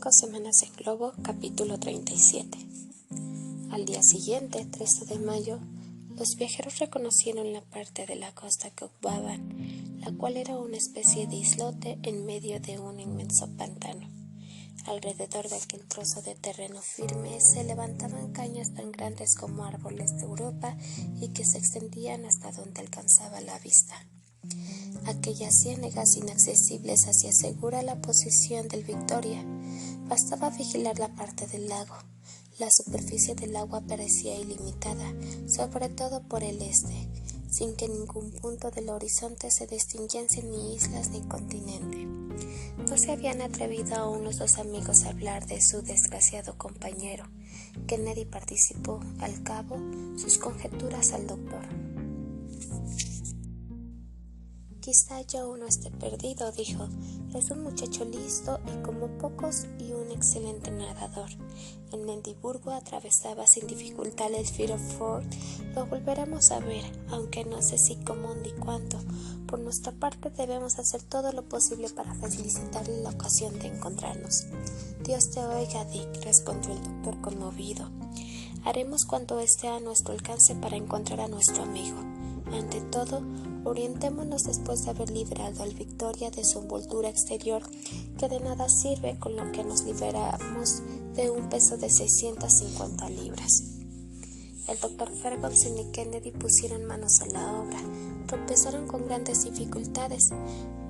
5 semanas en globo, capítulo 37. Al día siguiente, 13 de mayo, los viajeros reconocieron la parte de la costa que ocupaban, la cual era una especie de islote en medio de un inmenso pantano. Alrededor de aquel trozo de terreno firme se levantaban cañas tan grandes como árboles de Europa y que se extendían hasta donde alcanzaba la vista. Aquellas ciénegas inaccesibles hacía segura la posición del Victoria. Bastaba vigilar la parte del lago. La superficie del agua parecía ilimitada, sobre todo por el este, sin que en ningún punto del horizonte se distinguiesen ni islas ni continente. No se habían atrevido aún los dos amigos a hablar de su desgraciado compañero. Kennedy participó, al cabo, sus conjeturas al doctor. «Quizá Joe no esté perdido», dijo. «Es un muchacho listo y como pocos y un excelente nadador. En Edimburgo atravesaba sin dificultad el Firth of Forth. Lo volveremos a ver, aunque no sé si cómo ni cuánto. Por nuestra parte debemos hacer todo lo posible para facilitarle la ocasión de encontrarnos». «Dios te oiga, Dick», respondió el doctor conmovido. «Haremos cuanto esté a nuestro alcance para encontrar a nuestro amigo. Ante todo, orientémonos después de haber librado al Victoria de su envoltura exterior, que de nada sirve con lo que nos liberamos de un peso de 650 libras. El doctor Ferguson y Kennedy pusieron manos a la obra. Tropezaron con grandes dificultades,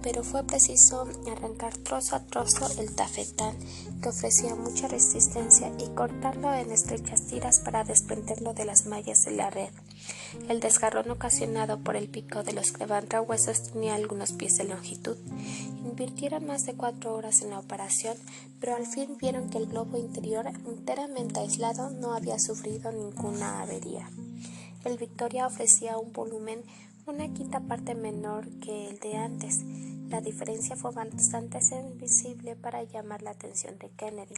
pero fue preciso arrancar trozo a trozo el tafetán, que ofrecía mucha resistencia, y cortarlo en estrechas tiras para desprenderlo de las mallas de la red. El desgarrón ocasionado por el pico de los levantahuesos tenía algunos pies de longitud. Invirtieron más de 4 horas en la operación, pero al fin vieron que el globo interior, enteramente aislado, no había sufrido ninguna avería. El Victoria ofrecía un volumen una quinta parte menor que el de antes. La diferencia fue bastante visible para llamar la atención de Kennedy.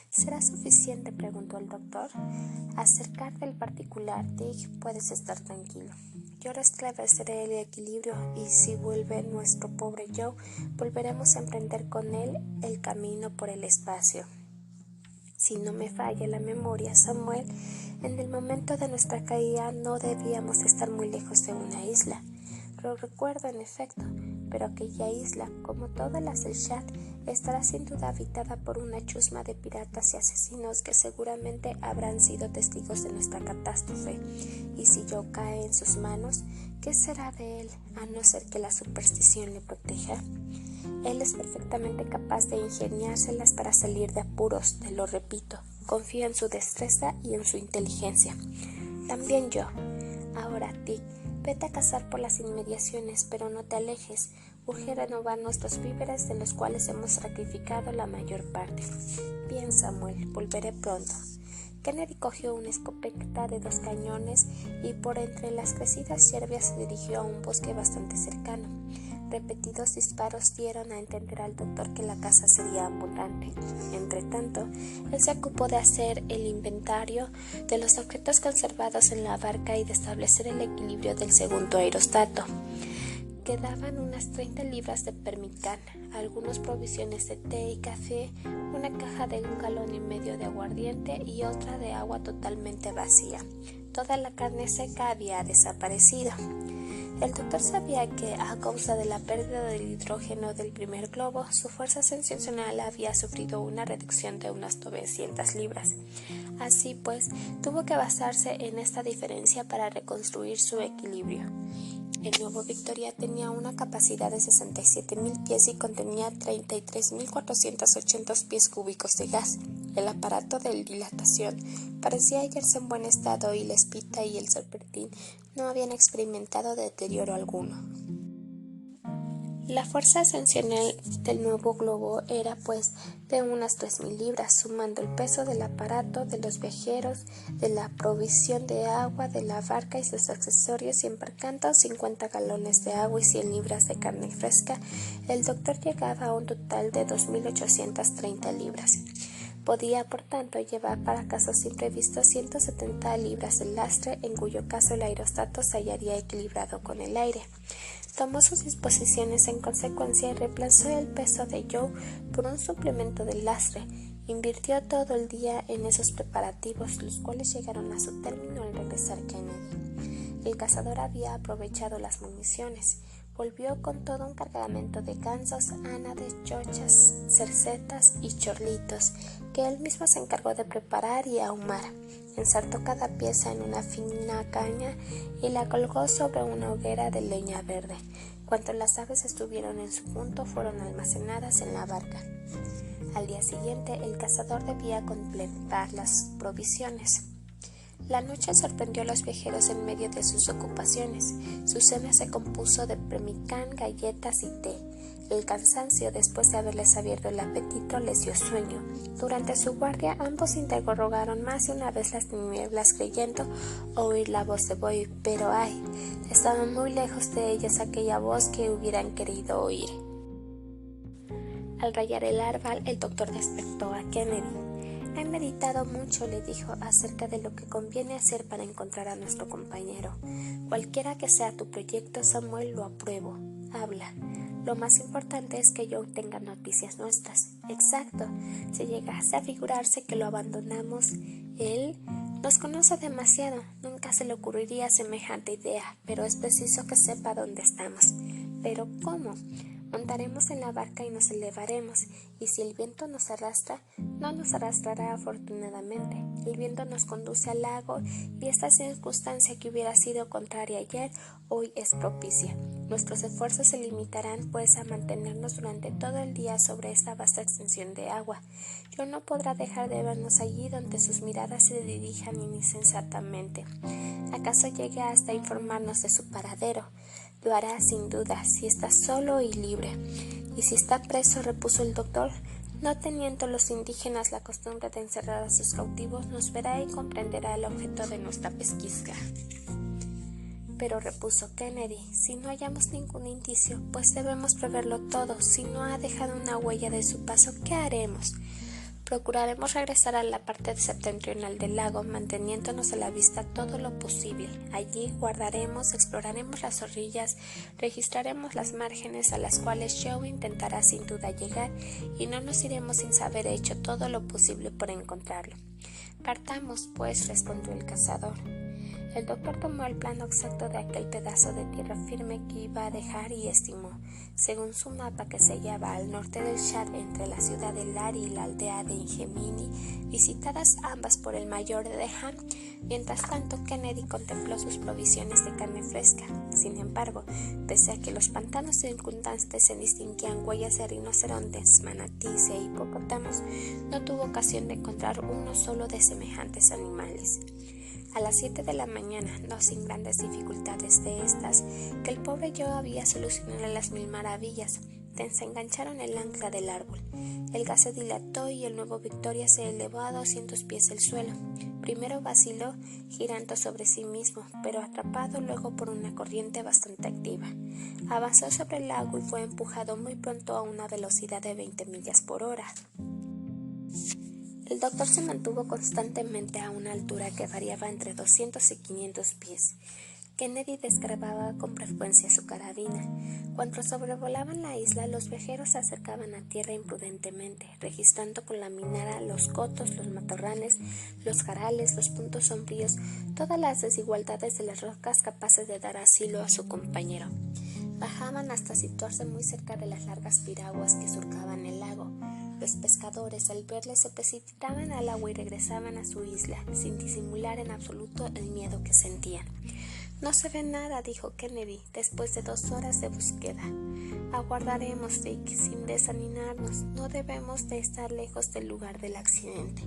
«¿Será suficiente?», preguntó el doctor. «Acerca del particular, Dick, puedes estar tranquilo. Yo restableceré el equilibrio y si vuelve nuestro pobre Joe, volveremos a emprender con él el camino por el espacio. Si no me falla la memoria, Samuel, en el momento de nuestra caída no debíamos estar muy lejos de una isla. Lo recuerdo en efecto, pero aquella isla, como todas las del Shad, estará sin duda habitada por una chusma de piratas y asesinos que seguramente habrán sido testigos de nuestra catástrofe. Y si Joe cae en sus manos, ¿qué será de él, a no ser que la superstición le proteja? Él es perfectamente capaz de ingeniárselas para salir de apuros, te lo repito. Confío en su destreza y en su inteligencia. También yo. Ahora, Dick, vete a cazar por las inmediaciones, pero no te alejes. Urge renovar nuestros víveres, de los cuales hemos sacrificado la mayor parte. Bien, Samuel, volveré pronto». Kennedy cogió una escopeta de 2 cañones y por entre las crecidas hierbas se dirigió a un bosque bastante cercano. Repetidos disparos dieron a entender al doctor que la caza sería abundante. Entretanto, él se ocupó de hacer el inventario de los objetos conservados en la barca y de establecer el equilibrio del segundo aerostato. Quedaban unas 30 libras de pemmican, algunas provisiones de té y café, una caja de 1,5 galones de aguardiente y otra de agua totalmente vacía. Toda la carne seca había desaparecido. El doctor sabía que, a causa de la pérdida del hidrógeno del primer globo, su fuerza ascensional había sufrido una reducción de unas 900 libras. Así pues, tuvo que basarse en esta diferencia para reconstruir su equilibrio. El nuevo Victoria tenía una capacidad de 67.000 pies y contenía 33.480 pies cúbicos de gas. El aparato de dilatación parecía hallarse en buen estado y la espita y el serpentín no habían experimentado deterioro alguno. La fuerza ascensional del nuevo globo era, pues, de unas 3.000 libras, sumando el peso del aparato, de los viajeros, de la provisión de agua, de la barca y sus accesorios, y embarcando 50 galones de agua y 100 libras de carne fresca. El doctor llegaba a un total de 2.830 libras. Podía, por tanto, llevar para casos imprevistos 170 libras de lastre, en cuyo caso el aerostato se hallaría equilibrado con el aire. Tomó sus disposiciones en consecuencia y reemplazó el peso de Joe por un suplemento de lastre, Invirtió todo el día en esos preparativos, los cuales llegaron a su término al regresar Kennedy. El cazador había aprovechado las municiones. Volvió con todo un cargamento de gansos, ánades, chochas, cercetas y chorlitos, que él mismo se encargó de preparar y ahumar. Ensartó cada pieza en una fina caña y la colgó sobre una hoguera de leña verde. Cuando las aves estuvieron en su punto, fueron almacenadas en la barca. Al día siguiente, el cazador debía completar las provisiones. La noche sorprendió a los viajeros en medio de sus ocupaciones. Su cena se compuso de pemmican, galletas y té. El cansancio, después de haberles abierto el apetito, les dio sueño. Durante su guardia, ambos interrogaron más de una vez las tinieblas creyendo oír la voz de Boy, pero ¡ay! Estaba muy lejos de ellos aquella voz que hubieran querido oír. Al rayar el alba, el doctor despertó a Kennedy. He meditado mucho, le dijo, acerca de lo que conviene hacer para encontrar a nuestro compañero. Cualquiera que sea tu proyecto, Samuel, lo apruebo. Habla. Lo más importante es que yo obtenga noticias nuestras. Exacto. Si llegase a figurarse que lo abandonamos, él nos conoce demasiado. Nunca se le ocurriría semejante idea, pero es preciso que sepa dónde estamos. ¿Pero cómo? Montaremos en la barca y nos elevaremos, y si el viento nos arrastra, no nos arrastrará afortunadamente. El viento nos conduce al lago, y esta circunstancia que hubiera sido contraria ayer, hoy es propicia. Nuestros esfuerzos se limitarán, pues, a mantenernos durante todo el día sobre esta vasta extensión de agua. Yo no podrá dejar de vernos allí donde sus miradas se dirijan insensatamente. ¿Acaso llegue hasta informarnos de su paradero? Lo hará sin duda, si está solo y libre. Y si está preso, repuso el doctor, no teniendo los indígenas la costumbre de encerrar a sus cautivos, nos verá y comprenderá el objeto de nuestra pesquisa. Pero repuso Kennedy, si no hallamos ningún indicio, pues debemos preverlo todo. Si no ha dejado una huella de su paso, ¿qué haremos? Procuraremos regresar a la parte septentrional del lago, manteniéndonos a la vista todo lo posible. Allí guardaremos, exploraremos las orillas, registraremos las márgenes a las cuales Joe intentará sin duda llegar, y no nos iremos sin saber hecho todo lo posible por encontrarlo. Partamos, pues, respondió el cazador. El doctor tomó el plano exacto de aquel pedazo de tierra firme que iba a dejar y estimó, según su mapa, que se hallaba al norte del Chad, entre la ciudad de Lari y la aldea de Ingemini, visitadas ambas por el mayor de Han. Mientras tanto, Kennedy contempló sus provisiones de carne fresca. Sin embargo, pese a que los pantanos circundantes se distinguían huellas de rinocerontes, manatíes e hipopótamos, no tuvo ocasión de encontrar uno solo de semejantes animales. A las 7 de la mañana, no sin grandes dificultades de estas, que el pobre Joe había solucionado las mil maravillas, desengancharon el ancla del árbol. El gas se dilató y el nuevo Victoria se elevó a 200 pies del suelo. Primero vaciló, girando sobre sí mismo, pero atrapado luego por una corriente bastante activa. Avanzó sobre el lago y fue empujado muy pronto a una velocidad de 20 millas por hora. El doctor se mantuvo constantemente a una altura que variaba entre 200 y 500 pies. Kennedy descargaba con frecuencia su carabina. Cuando sobrevolaban la isla, los viajeros se acercaban a tierra imprudentemente, registrando con la minara los cotos, los matorrales, los jarales, los puntos sombríos, todas las desigualdades de las rocas capaces de dar asilo a su compañero. Bajaban hasta situarse muy cerca de las largas piraguas que surcaban el lago. Los pescadores, al verles, se precipitaban al agua y regresaban a su isla, sin disimular en absoluto el miedo que sentían. No se ve nada, dijo Kennedy, después de 2 horas de búsqueda. Aguardaremos, Dick, sin desanimarnos. No debemos de estar lejos del lugar del accidente.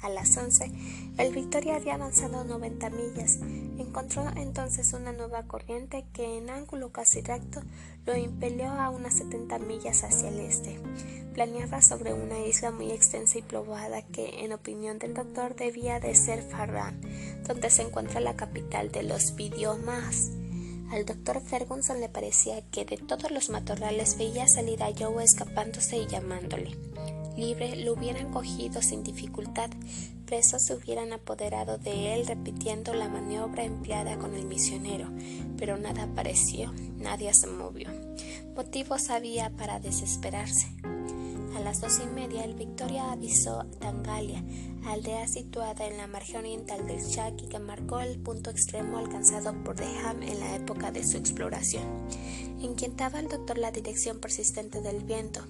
A las 11, el Victoria había avanzado 90 millas. Encontró entonces una nueva corriente que, en ángulo casi recto, lo impelió a unas 70 millas hacia el este. Planeaba sobre una isla muy extensa y poblada que, en opinión del doctor, debía de ser Farran, donde se encuentra la capital de los Bidyomas. Al doctor Ferguson le parecía que de todos los matorrales veía salir a Joe escapándose y llamándole. Libre, lo hubieran cogido sin dificultad. Presos se hubieran apoderado de él repitiendo la maniobra empleada con el misionero, pero nada apareció, nadie se movió. Motivos había para desesperarse. A las 2:30 el Victoria avisó a Tangalia, aldea situada en la margen oriental del Chaki, que marcó el punto extremo alcanzado por Deham en la época de su exploración. Inquietaba al doctor la dirección persistente del viento.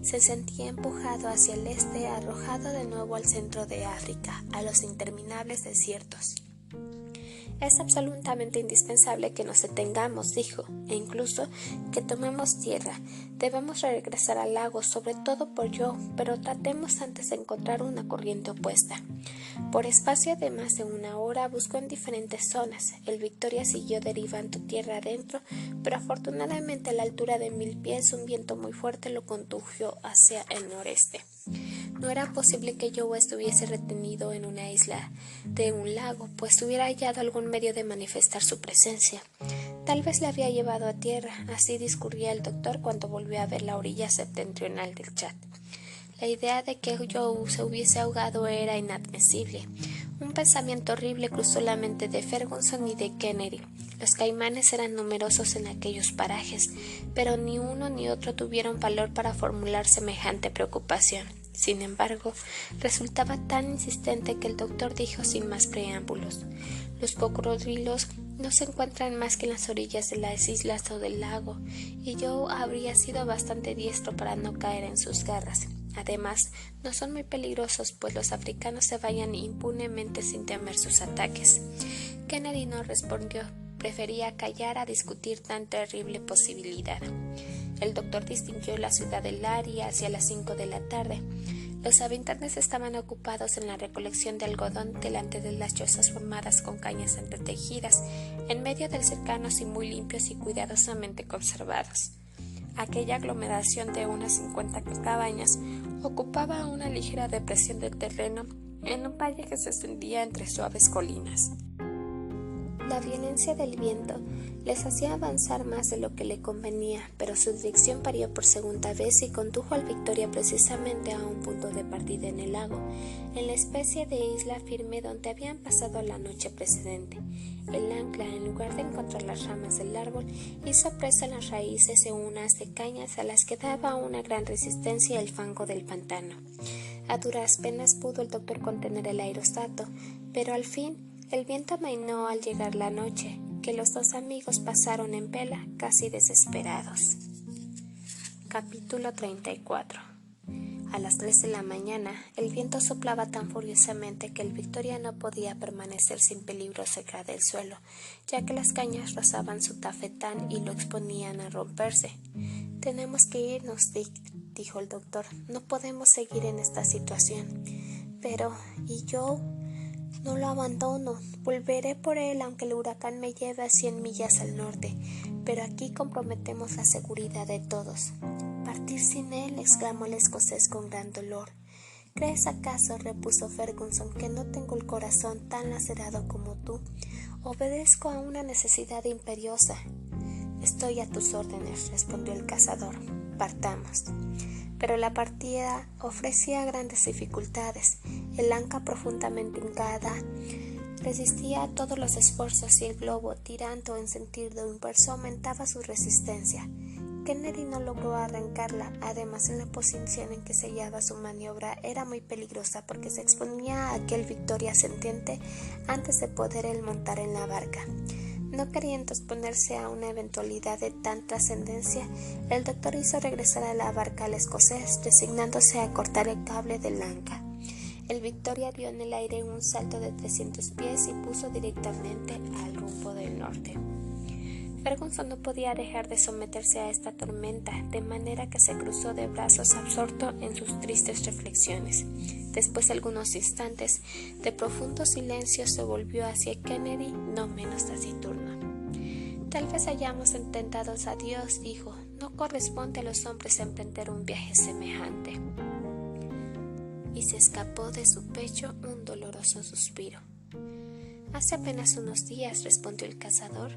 Se sentía empujado hacia el este, arrojado de nuevo al centro de África, a los interminables desiertos. Es absolutamente indispensable que nos detengamos, dijo, e incluso que tomemos tierra. Debemos regresar al lago, sobre todo por Joe, pero tratemos antes de encontrar una corriente opuesta. Por espacio de más de una hora buscó en diferentes zonas. El Victoria siguió derivando tierra adentro, pero afortunadamente a la altura de 1000 pies un viento muy fuerte lo condujo hacia el noreste. No era posible que Joe estuviese retenido en una isla de un lago, pues hubiera hallado algún medio de manifestar su presencia. Tal vez la había llevado a tierra, así discurría el doctor cuando volvió a ver la orilla septentrional del Chad. La idea de que Joe se hubiese ahogado era inadmisible. Un pensamiento horrible cruzó la mente de Ferguson y de Kennedy. Los caimanes eran numerosos en aquellos parajes, pero ni uno ni otro tuvieron valor para formular semejante preocupación. Sin embargo, resultaba tan insistente que el doctor dijo sin más preámbulos: los cocodrilos no se encuentran más que en las orillas de las islas o del lago, y Joe habría sido bastante diestro para no caer en sus garras. Además, no son muy peligrosos, pues los africanos se vayan impunemente sin temer sus ataques. Kennedy no respondió, prefería callar a discutir tan terrible posibilidad. El doctor distinguió la ciudad de Lari hacia las 5 de la tarde. Los habitantes estaban ocupados en la recolección de algodón delante de las chozas formadas con cañas entretejidas, en medio de cercanos y muy limpios y cuidadosamente conservados. Aquella aglomeración de unas 50 cabañas ocupaba una ligera depresión del terreno en un valle que se extendía entre suaves colinas. La violencia del viento les hacía avanzar más de lo que le convenía, pero su dirección varió por segunda vez y condujo al Victoria precisamente a un punto de partida en el lago, en la especie de isla firme donde habían pasado la noche precedente. El ancla, en lugar de encontrar las ramas del árbol, hizo presa en las raíces de unas de cañas a las que daba una gran resistencia el fango del pantano. A duras penas pudo el doctor contener el aerostato, pero al fin el viento amainó al llegar la noche, que los dos amigos pasaron en vela casi desesperados. Capítulo 34. A las 3 de la mañana, el viento soplaba tan furiosamente que el Victoria no podía permanecer sin peligro cerca del suelo, ya que las cañas rozaban su tafetán y lo exponían a romperse. «Tenemos que irnos, Dick», dijo el doctor. «No podemos seguir en esta situación». «Pero, ¿y yo?» «No lo abandono. Volveré por él aunque el huracán me lleve a 100 millas al norte, pero aquí comprometemos la seguridad de todos». «Partir sin él», exclamó el escocés con gran dolor. «¿Crees acaso», repuso Ferguson, «que no tengo el corazón tan lacerado como tú? Obedezco a una necesidad imperiosa». «Estoy a tus órdenes», respondió el cazador. «Partamos». Pero la partida ofrecía grandes dificultades. El anca, profundamente hincada, resistía a todos los esfuerzos y el globo, tirando en sentido inverso, aumentaba su resistencia. Kennedy no logró arrancarla. Además, en la posición en que se hallaba su maniobra era muy peligrosa porque se exponía a aquel Victoria ascendiente antes de poder él montar en la barca. No queriendo exponerse a una eventualidad de tan trascendencia, el doctor hizo regresar a la barca al escocés, resignándose a cortar el cable del anca. El Victoria dio en el aire un salto de 300 pies y puso directamente al rumbo del norte. Ferguson no podía dejar de someterse a esta tormenta, de manera que se cruzó de brazos absorto en sus tristes reflexiones. Después de algunos instantes de profundo silencio se volvió hacia Kennedy, no menos taciturno. «Tal vez hayamos intentado a Dios», dijo. «No corresponde a los hombres emprender un viaje semejante». Y se escapó de su pecho un doloroso suspiro. «Hace apenas unos días», respondió el cazador,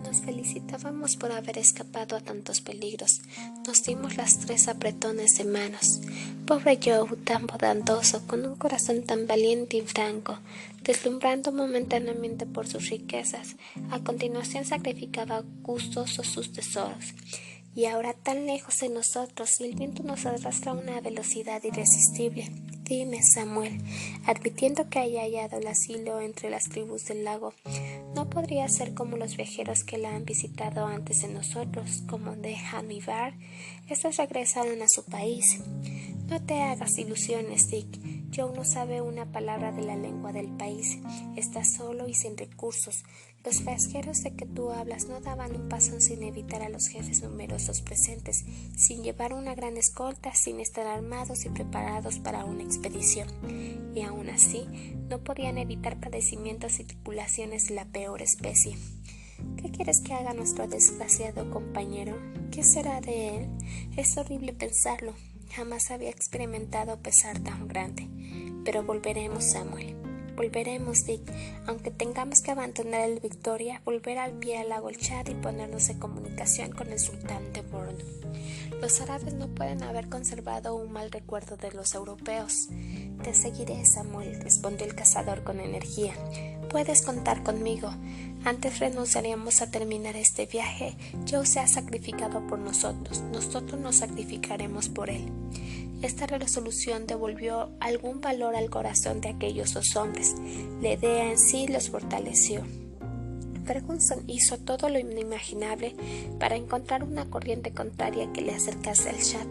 «nos felicitábamos por haber escapado a tantos peligros. Nos dimos las 3 apretones de manos. Pobre Joe, tan bondadoso, con un corazón tan valiente y franco, deslumbrando momentáneamente por sus riquezas, a continuación sacrificaba gustoso sus tesoros. y ahora tan lejos de nosotros, y el viento nos arrastra a una velocidad irresistible. Dime, Samuel, admitiendo que haya hallado el asilo entre las tribus del lago, ¿no podría ser como los viajeros que la han visitado antes de nosotros, como de Hamivar? Estos regresaron a su país. No te hagas ilusiones, Dick. Joe no sabe una palabra de la lengua del país. Está solo y sin recursos. Los viajeros de que tú hablas no daban un paso sin evitar a los jefes numerosos presentes, sin llevar una gran escolta, sin estar armados y preparados para una expedición. Y aún así, no podían evitar padecimientos y tribulaciones de la peor especie. ¿Qué quieres que haga nuestro desgraciado compañero? ¿Qué será de él? Es horrible pensarlo. Jamás había experimentado pesar tan grande. Pero volveremos, Samuel. Volveremos, Dick, aunque tengamos que abandonar el Victoria, volver al pie al lago Chad y ponernos en comunicación con el sultán de Bornu. Los árabes no pueden haber conservado un mal recuerdo de los europeos. Te seguiré, Samuel, respondió el cazador con energía. Puedes contar conmigo. Antes renunciaríamos a terminar este viaje. Joe se ha sacrificado por nosotros. Nosotros nos sacrificaremos por él. Esta resolución devolvió algún valor al corazón de aquellos dos hombres. La idea en sí los fortaleció. Ferguson hizo todo lo inimaginable para encontrar una corriente contraria que le acercase al Chad,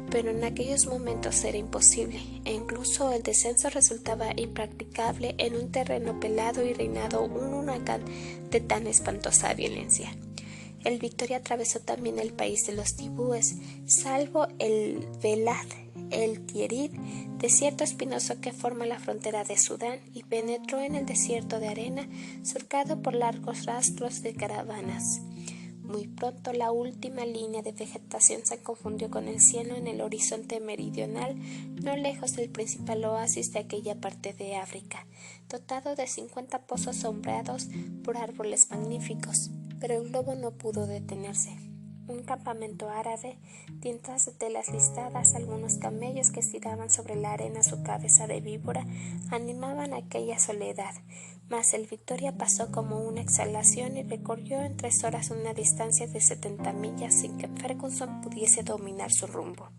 pero en aquellos momentos era imposible, e incluso el descenso resultaba impracticable en un terreno pelado y reinado un huracán de tan espantosa violencia. El Victoria atravesó también el país de los tibúes, salvo el Velad, el Tierid, desierto espinoso que forma la frontera de Sudán, y penetró en el desierto de arena, surcado por largos rastros de caravanas. Muy pronto la última línea de vegetación se confundió con el cielo en el horizonte meridional, no lejos del principal oasis de aquella parte de África, dotado de 50 pozos sombreados por árboles magníficos. Pero el globo no pudo detenerse. Un campamento árabe, tintas de telas listadas, algunos camellos que estiraban sobre la arena su cabeza de víbora, animaban aquella soledad, mas el Victoria pasó como una exhalación y recorrió en 3 horas una distancia de 70 millas sin que Ferguson pudiese dominar su rumbo.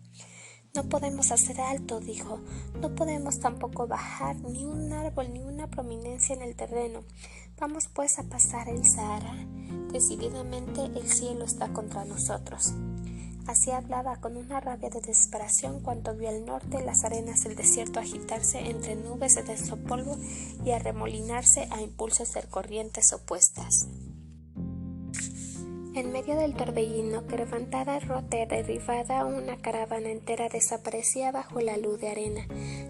No podemos hacer alto, dijo. No podemos tampoco bajar ni un árbol ni una prominencia en el terreno. Vamos pues a pasar el Sahara. Decididamente el cielo está contra nosotros. Así hablaba con una rabia de desesperación cuando vio al norte las arenas del desierto agitarse entre nubes de denso polvo y arremolinarse a impulsos de corrientes opuestas. En medio del torbellino que levantada, rota y derribada, una caravana entera desaparecía bajo la luz de arena.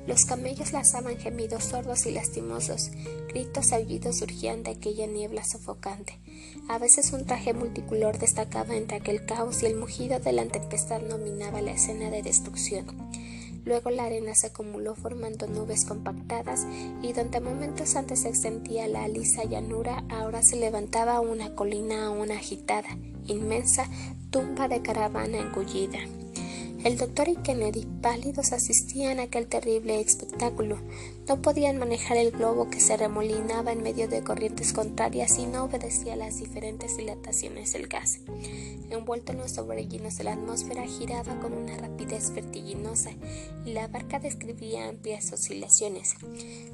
Los camellos lanzaban gemidos sordos y lastimosos, gritos aullidos surgían de aquella niebla sofocante. A veces un traje multicolor destacaba entre aquel caos y el mugido de la tempestad dominaba la escena de destrucción. Luego la arena se acumuló formando nubes compactadas y donde momentos antes se extendía la lisa llanura, ahora se levantaba una colina aún agitada, inmensa tumba de caravana engullida. El doctor y Kennedy, pálidos, asistían a aquel terrible espectáculo. No podían manejar el globo que se remolinaba en medio de corrientes contrarias y no obedecía a las diferentes dilataciones del gas. Envuelto en los torbellinos de la atmósfera, giraba con una rapidez vertiginosa y la barca describía amplias oscilaciones.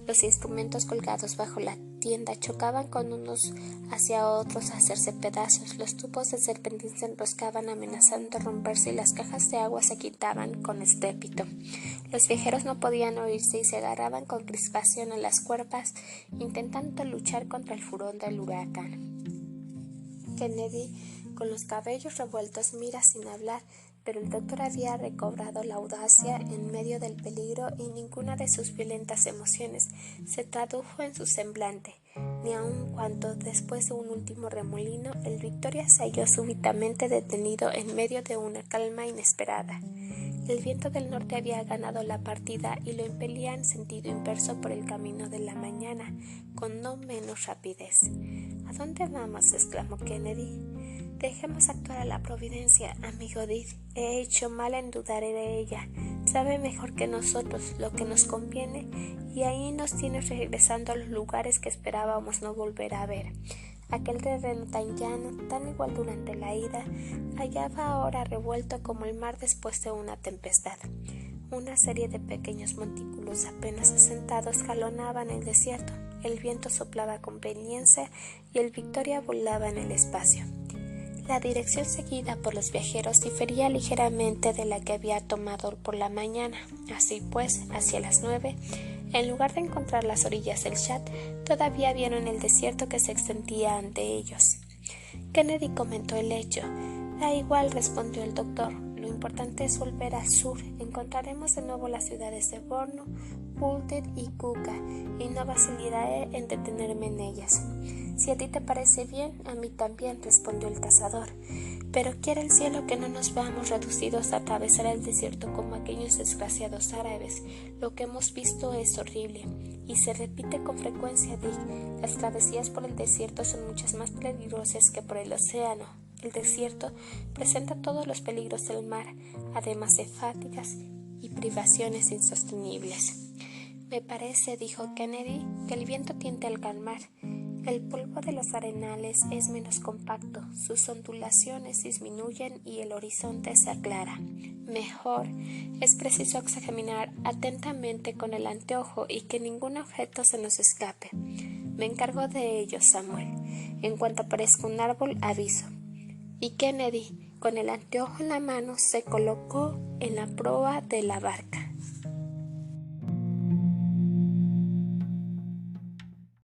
Los instrumentos colgados bajo la tienda chocaban con unos hacia otros a hacerse pedazos. Los tubos de serpentín se enroscaban amenazando romperse y las cajas de agua se quitaban con estrépito. Los viajeros no podían oírse y se agarraban con crispación a las cuerdas, intentando luchar contra el furor del huracán. Kennedy, con los cabellos revueltos, mira sin hablar, pero el doctor había recobrado la audacia en medio del peligro y ninguna de sus violentas emociones se tradujo en su semblante, ni aun cuando, después de un último remolino, el Victoria se halló súbitamente detenido en medio de una calma inesperada. El viento del norte había ganado la partida y lo impelía en sentido inverso por el camino de la mañana, con no menos rapidez. ¿A dónde vamos?, exclamó Kennedy. Dejemos actuar a la providencia, amigo Dick. He hecho mal en dudar de ella. Sabe mejor que nosotros lo que nos conviene y ahí nos tiene regresando a los lugares que esperábamos no volver a ver. Aquel terreno tan llano, tan igual durante la ida, hallaba ahora revuelto como el mar después de una tempestad. Una serie de pequeños montículos apenas asentados jalonaban el desierto. El viento soplaba con vehemencia y el Victoria volaba en el espacio. La dirección seguida por los viajeros difería ligeramente de la que había tomado por la mañana. Así pues, hacia las 9, en lugar de encontrar las orillas del Chat, todavía vieron el desierto que se extendía ante ellos. Kennedy comentó el hecho. Da igual, respondió el doctor. Lo importante es volver al sur. Encontraremos de nuevo las ciudades de Bornu, Pulted y Kuka, y no vacilaré en detenerme en ellas. Si a ti te parece bien, a mí también, respondió el cazador. Pero quiera el cielo que no nos veamos reducidos a atravesar el desierto como aquellos desgraciados árabes. Lo que hemos visto es horrible, y se repite con frecuencia, Dick. Las travesías por el desierto son muchas más peligrosas que por el océano. El desierto presenta todos los peligros del mar, además de fatigas y privaciones insostenibles. Me parece, dijo Kennedy, que el viento tiende al calmar. El polvo de los arenales es menos compacto, sus ondulaciones disminuyen y el horizonte se aclara. Mejor, es preciso examinar atentamente con el anteojo y que ningún objeto se nos escape. Me encargo de ello, Samuel. En cuanto aparezca un árbol, aviso. Y Kennedy, con el anteojo en la mano, se colocó en la proa de la barca.